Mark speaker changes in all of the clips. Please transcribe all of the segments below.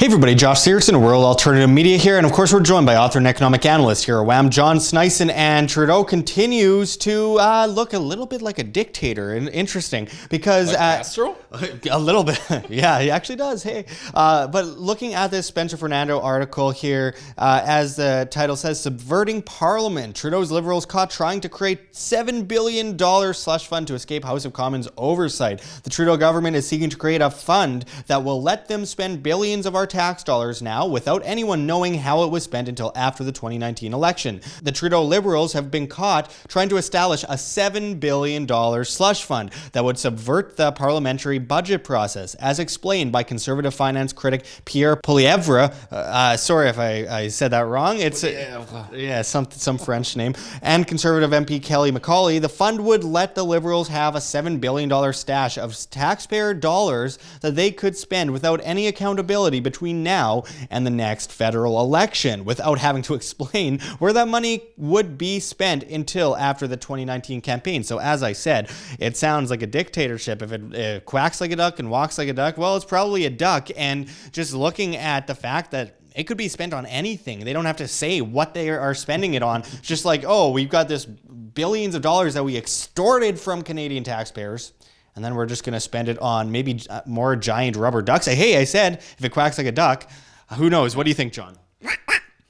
Speaker 1: Hey everybody, Josh Sigurdson, World Alternative Media here, and of course we're joined by author and economic analyst here at WAM, John Sneisen, and Trudeau continues to look a little bit like a dictator, and interesting, because...
Speaker 2: Like Castro?
Speaker 1: A little bit, yeah, he actually does, hey. But looking at this Spencer Fernando article here, as the title says, Subverting Parliament, Trudeau's Liberals caught trying to create $7 billion slush fund to escape House of Commons oversight. The Trudeau government is seeking to create a fund that will let them spend billions of our tax dollars now without anyone knowing how it was spent until after the 2019 election. The Trudeau Liberals have been caught trying to establish a $7 billion slush fund that would subvert the parliamentary budget process, as explained by conservative finance critic Pierre Poilievre. Sorry if I said that wrong. It's some French name. And conservative MP Kelly McCauley. The fund would let the Liberals have a $7 billion stash of taxpayer dollars that they could spend without any accountability between now and the next federal election, without having to explain where that money would be spent until after the 2019 campaign. So as I said, it sounds like a dictatorship. If it quacks like a duck and walks like a duck, well, it's probably a duck. And just looking at the fact that it could be spent on anything. They don't have to say what they are spending it on. It's just like, oh, we've got this billions of dollars that we extorted from Canadian taxpayers, and then we're just going to spend it on maybe more giant rubber ducks. Hey, I said, if it quacks like a duck, who knows? What do you think, John?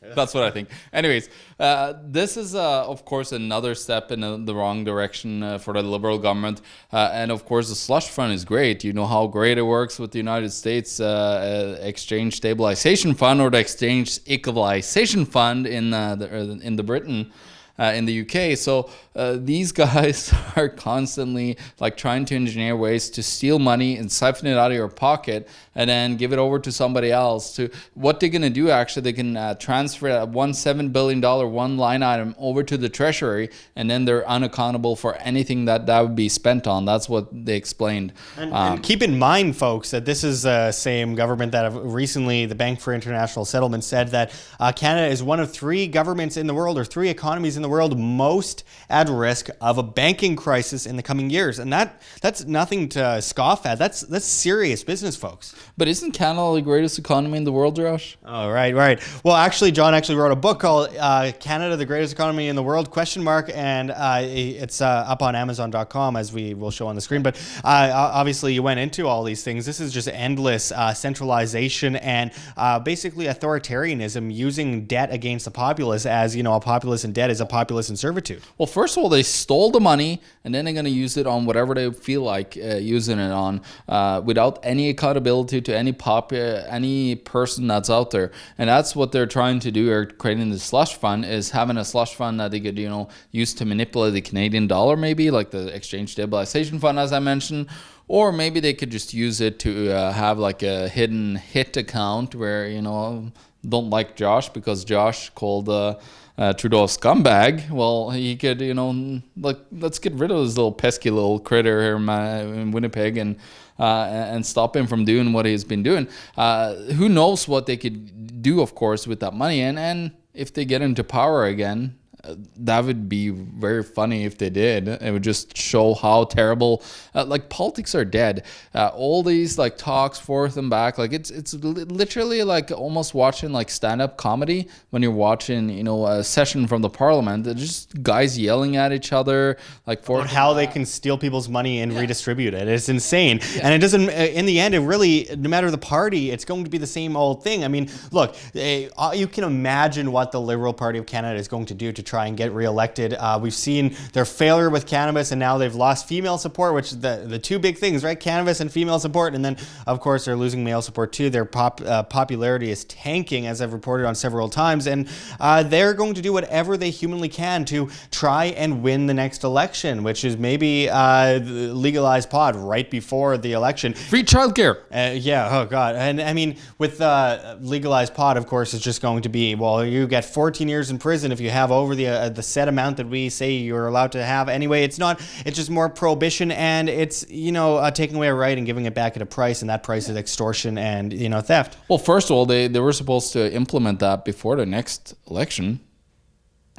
Speaker 2: That's what I think. Anyways, this is, of course, another step in the wrong direction for the Liberal government. And, of course, the slush fund is great. You know how great it works with the United States Exchange Stabilization Fund, or the Exchange Equalization Fund in the Britain. In the UK. So these guys are constantly like trying to engineer ways to steal money and siphon it out of your pocket and then give it over to somebody else. To what they're going to do, actually, they can transfer that $7 billion one line item over to the Treasury, and then they're unaccountable for anything that would be spent on. That's what they explained.
Speaker 1: And keep in mind, folks, that this is the same government that recently the Bank for International Settlement said that Canada is one of three governments in the world, or three economies in the world, most at risk of a banking crisis in the coming years. And that's nothing to scoff at. That's serious business, folks.
Speaker 2: But isn't Canada the greatest economy in the world, Josh?
Speaker 1: Oh, right. Well, actually, John wrote a book called Canada, the Greatest Economy in the World, ? And it's up on Amazon.com, as we will show on the screen. But obviously, you went into all these things. This is just endless centralization and basically authoritarianism, using debt against the populace, as, you know, a populace in debt is a populace in servitude.
Speaker 2: Well, first of all, they stole the money, and then they're going to use it on whatever they feel like using it on, without any accountability to any person that's out there. And that's what they're trying to do, or creating the slush fund, is having a slush fund that they could, use to manipulate the Canadian dollar, maybe like the Exchange Stabilization Fund, as I mentioned. Or maybe they could just use it to have like a hidden hit account where, don't like Josh because Josh called Trudeau a scumbag. Well, he could, let's get rid of this little pesky little critter here in Winnipeg and stop him from doing what he's been doing. Who knows what they could do, of course, with that money. And if they get into power again, that would be very funny if they did. It would just show how terrible, politics are dead. All these talks forth and back, it's literally like almost watching stand-up comedy when you're watching, a session from the parliament. They're just guys yelling at each other,
Speaker 1: about how they can steal people's money and redistribute it. It's insane. Yeah. And it doesn't, in the end, it really, no matter the party, it's going to be the same old thing. I mean, look, you can imagine what the Liberal Party of Canada is going to do to try and get reelected. We've seen their failure with cannabis, and now they've lost female support, which is the two big things, right? Cannabis and female support. And then, of course, they're losing male support too. Their popularity is tanking, as I've reported on several times. And they're going to do whatever they humanly can to try and win the next election, which is maybe legalized pot right before the election.
Speaker 2: Free childcare.
Speaker 1: Yeah, oh God. And I mean, with legalized pot, of course, it's just going to be, well, you get 14 years in prison if you have over the set amount that we say you're allowed to have. Anyway, it's just more prohibition, and it's, taking away a right and giving it back at a price, and that price is extortion and, theft.
Speaker 2: Well, first of all, they were supposed to implement that before the next election.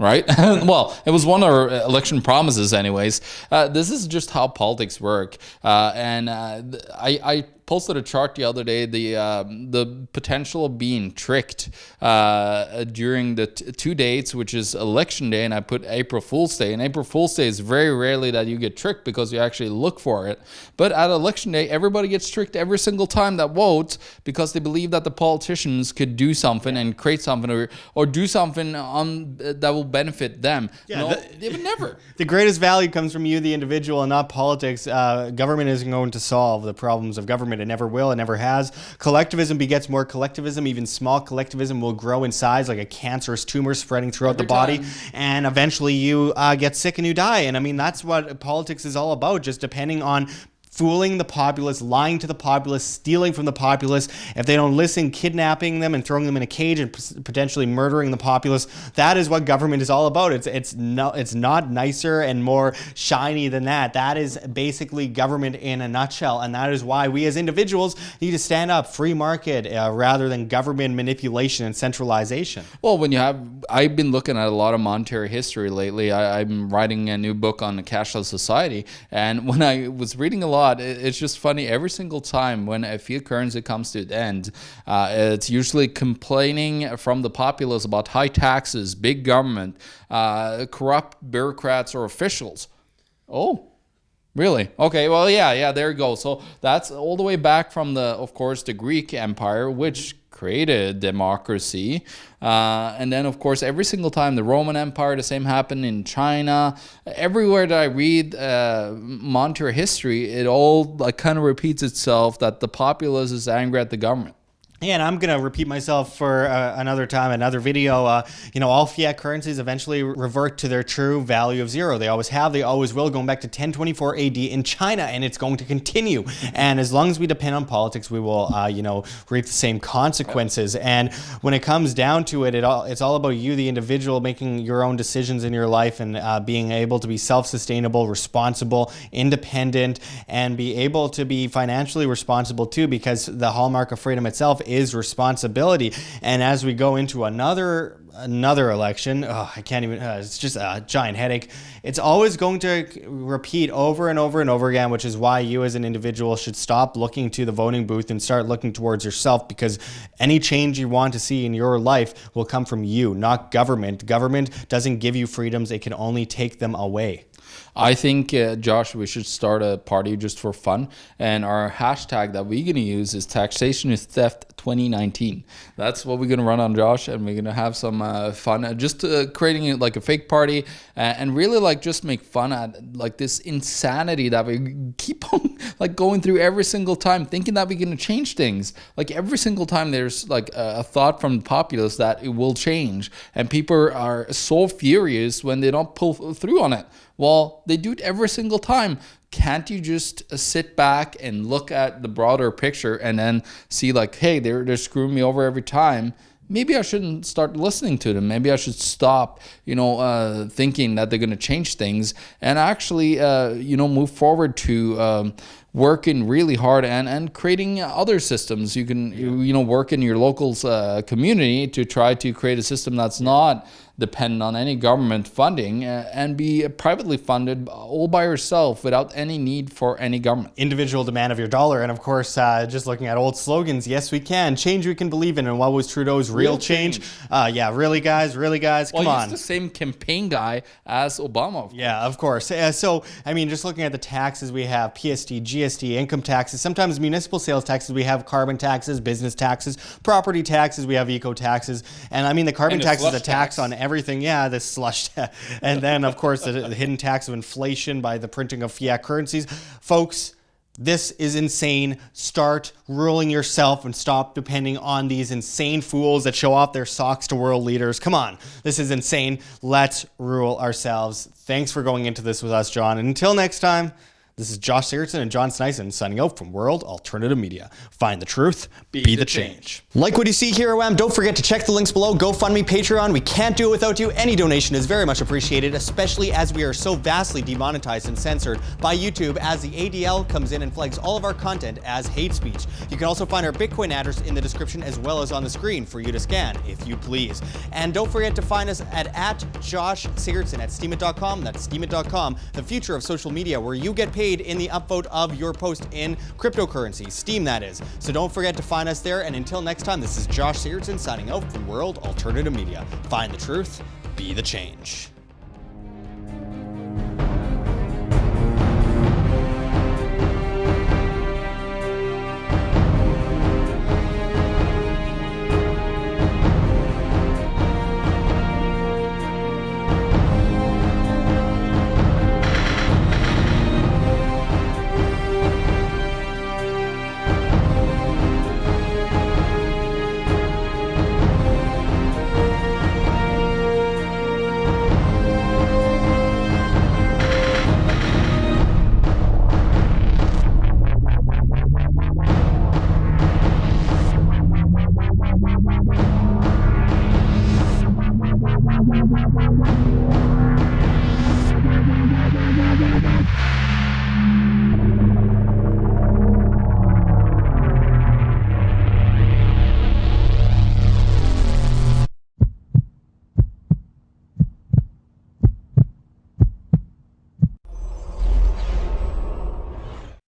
Speaker 2: Right? Well, it was one of our election promises anyways. This is just how politics work. And I posted a chart the other day, the potential of being tricked during the 2 dates, which is election day, and I put April Fool's Day. And April Fool's Day is very rarely that you get tricked because you actually look for it. But at election day, everybody gets tricked every single time that votes because they believe that the politicians could do something and create something or do something that will benefit them.
Speaker 1: Yeah,
Speaker 2: no, they would never.
Speaker 1: The greatest value comes from you, the individual, and not politics. Government isn't going to solve the problems of government. It never will. It never has. Collectivism begets more collectivism. Even small collectivism will grow in size like a cancerous tumor spreading throughout the body. And eventually you get sick and you die. And I mean, that's what politics is all about, just depending on fooling the populace, lying to the populace, stealing from the populace. If they don't listen, kidnapping them and throwing them in a cage and potentially murdering the populace. That is what government is all about. It's not nicer and more shiny than that. That is basically government in a nutshell, and that is why we as individuals need to stand up, free market rather than government manipulation and centralization.
Speaker 2: Well, I've been looking at a lot of monetary history lately. I'm writing a new book on the cashless society, and when I was reading a lot, it's just funny. Every single time when a fiat currency comes to an end, it's usually complaining from the populace about high taxes, big government, corrupt bureaucrats or officials. Oh, really? Okay, well, yeah, there you go. So that's all the way back from of course, the Greek Empire, which created democracy. And then, of course, every single time the Roman Empire, the same happened in China. Everywhere that I read monetary history, it all kind of repeats itself that the populace is angry at the government.
Speaker 1: Yeah, and I'm going to repeat myself for another time, another video. All fiat currencies eventually revert to their true value of zero. They always have, they always will, going back to 1024 AD in China, and it's going to continue. And as long as we depend on politics, we will, reap the same consequences. And when it comes down to it, it's all about you, the individual, making your own decisions in your life and being able to be self-sustainable, responsible, independent, and be able to be financially responsible too, because the hallmark of freedom itself is responsibility. And as we go into another election, I can't even, it's just a giant headache. It's always going to repeat over and over and over again, which is why you as an individual should stop looking to the voting booth and start looking towards yourself, because any change you want to see in your life will come from you, not government. Government doesn't give you freedoms, it can only take them away.
Speaker 2: I think, Josh, we should start a party just for fun. And our hashtag that we're going to use is Taxation is Theft 2019. That's what we're going to run on, Josh. And we're going to have some fun. Just creating it like a fake party and really just make fun at this insanity that we keep on going through every single time, thinking that we're going to change things. Every single time there's a thought from the populace that it will change. And people are so furious when they don't pull through on it. Well, they do it every single time. Can't you just sit back and look at the broader picture and then see hey, they're screwing me over every time. Maybe I shouldn't start listening to them. Maybe I should stop, thinking that they're going to change things and actually, move forward to working really hard and creating other systems. You can, work in your local community to try to create a system that's not dependent on any government funding and be privately funded all by yourself without any need for any government.
Speaker 1: Individual demand of your dollar. And of course, just looking at old slogans, yes, we can. Change we can believe in. And what was Trudeau's real change? Yeah, really, guys, come on.
Speaker 2: He's the same campaign guy as Obama.
Speaker 1: Yeah, of course. So, just looking at the taxes, we have PST, GST, income taxes, sometimes municipal sales taxes, we have carbon taxes, business taxes, property taxes, we have eco taxes. And the carbon tax is a tax on everything. Yeah, the slush. And then, of course, the hidden tax of inflation by the printing of fiat currencies. Folks, this is insane. Start ruling yourself and stop depending on these insane fools that show off their socks to world leaders. Come on, this is insane. Let's rule ourselves. Thanks for going into this with us, John. And until next time, this is Josh Sigurdson and John Sneisen signing out from World Alternative Media. Find the truth, be the change. Like what you see here, OM, don't forget to check the links below. GoFundMe, Patreon. We can't do it without you. Any donation is very much appreciated, especially as we are so vastly demonetized and censored by YouTube as the ADL comes in and flags all of our content as hate speech. You can also find our Bitcoin address in the description as well as on the screen for you to scan, if you please. And don't forget to find us at Josh Sigurdson at steemit.com. That's steemit.com, the future of social media where you get paid participate in the upvote of your post in cryptocurrency, Steam that is. So don't forget to find us there, and until next time, this is Josh Sigurdson signing out from World Alternative Media. Find the truth, be the change.